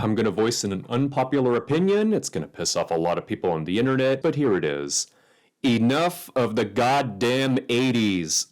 I'm going to voice an unpopular opinion. It's going to piss off a lot of people on the internet, but here it is. Enough of the goddamn 80s.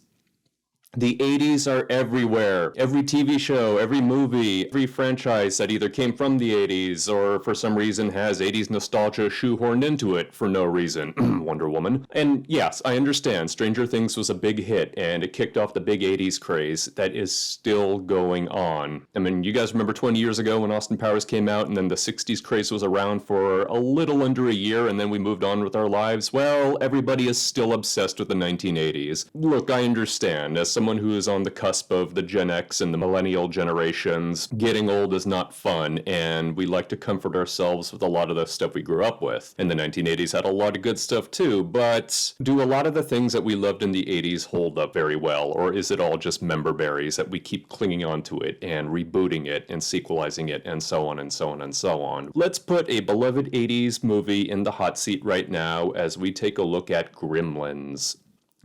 The 80s are everywhere. Every TV show, every movie, every franchise that either came from the 80s or for some reason has 80s nostalgia shoehorned into it for no reason. Wonder Woman. And yes, I understand. Stranger Things was a big hit and it kicked off the big 80s craze that is still going on. I mean, you guys remember 20 years ago when Austin Powers came out and then the 60s craze was around for a little under a year and then we moved on with our lives? Well, everybody is still obsessed with the 1980s. Look, I understand. As someone who is on the cusp of the Gen X and the millennial generations, getting old is not fun, and we like to comfort ourselves with a lot of the stuff we grew up with. And the 1980s had a lot of good stuff too, but do a lot of the things that we loved in the 80s hold up very well, or is it all just member berries that we keep clinging onto it and rebooting it and sequelizing it and so on and so on and so on? Let's put a beloved 80s movie in the hot seat right now as we take a look at Gremlins.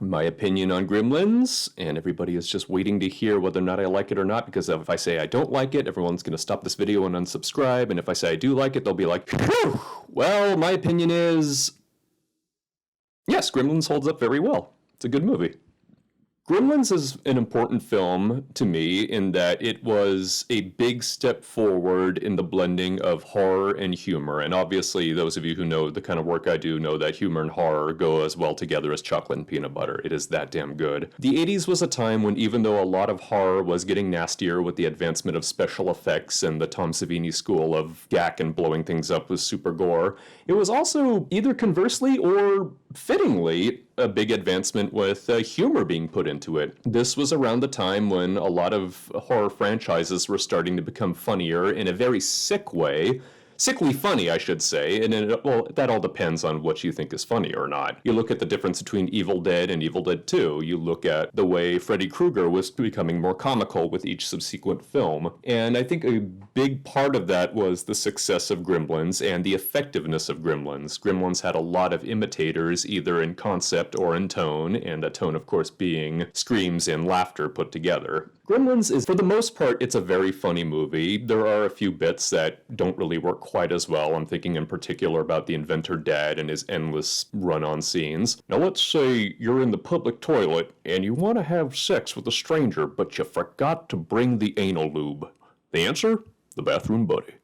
My opinion on Gremlins, and everybody is just waiting to hear whether or not I like it or not, because if I say I don't like it, everyone's going to stop this video and unsubscribe, and if I say I do like it, they'll be like, phew! Well, my opinion is, yes, Gremlins holds up very well. It's a good movie. Gremlins is an important film to me in that it was a big step forward in the blending of horror and humor. And obviously, those of you who know the kind of work I do know that humor and horror go as well together as chocolate and peanut butter. It is that damn good. The 80s was a time when even though a lot of horror was getting nastier with the advancement of special effects and the Tom Savini school of gack and blowing things up with super gore, it was also either conversely or fittingly a big advancement with humor being put into it. This was around the time when a lot of horror franchises were starting to become funnier in a very sick way. Sickly funny, I should say, and well, that all depends on what you think is funny or not. You look at the difference between Evil Dead and Evil Dead 2. You look at the way Freddy Krueger was becoming more comical with each subsequent film. And I think a big part of that was the success of Gremlins and the effectiveness of Gremlins. Gremlins had a lot of imitators, either in concept or in tone, and the tone, of course, being screams and laughter put together. Gremlins is, for the most part, it's a very funny movie. There are a few bits that don't really work quite as well. I'm thinking in particular about the inventor dad and his endless run-on scenes. Now let's say you're in the public toilet and you want to have sex with a stranger, but you forgot to bring the anal lube. The answer? The bathroom buddy.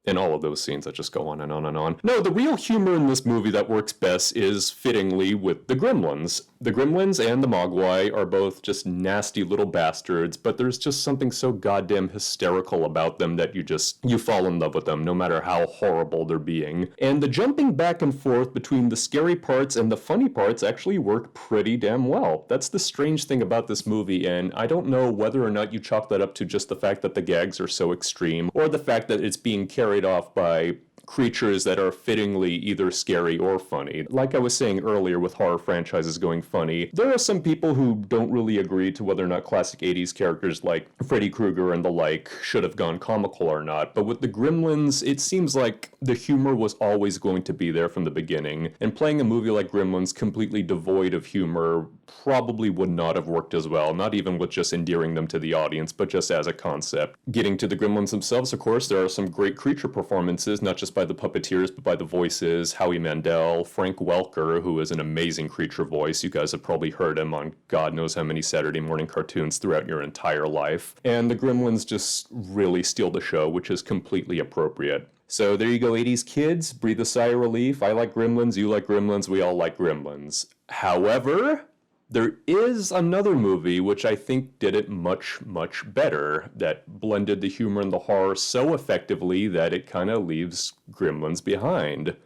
And all of those scenes that just go on and on and on. No, the real humor in this movie that works best is fittingly with the Gremlins. The Gremlins and the Mogwai are both just nasty little bastards, but there's just something so goddamn hysterical about them that you fall in love with them, no matter how horrible they're being. And the jumping back and forth between the scary parts and the funny parts actually work pretty damn well. That's the strange thing about this movie, and I don't know whether or not you chalk that up to just the fact that the gags are so extreme, or the fact that it's being carried off by creatures that are fittingly either scary or funny. Like I was saying earlier with horror franchises going funny, there are some people who don't really agree to whether or not classic 80s characters like Freddy Krueger and the like should have gone comical or not, but with the Gremlins, it seems like the humor was always going to be there from the beginning, and playing a movie like Gremlins completely devoid of humor probably would not have worked as well, not even with just endearing them to the audience, but just as a concept. Getting to the Gremlins themselves, of course, there are some great creature performances, not just by the puppeteers, but by the voices. Howie Mandel, Frank Welker, who is an amazing creature voice. You guys have probably heard him on God knows how many Saturday morning cartoons throughout your entire life. And the Gremlins just really steal the show, which is completely appropriate. So there you go, 80s kids. Breathe a sigh of relief. I like Gremlins, you like Gremlins, we all like Gremlins. However, there is another movie which I think did it much, much better, that blended the humor and the horror so effectively that it kind of leaves Gremlins behind.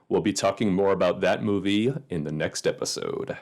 We'll be talking more about that movie in the next episode.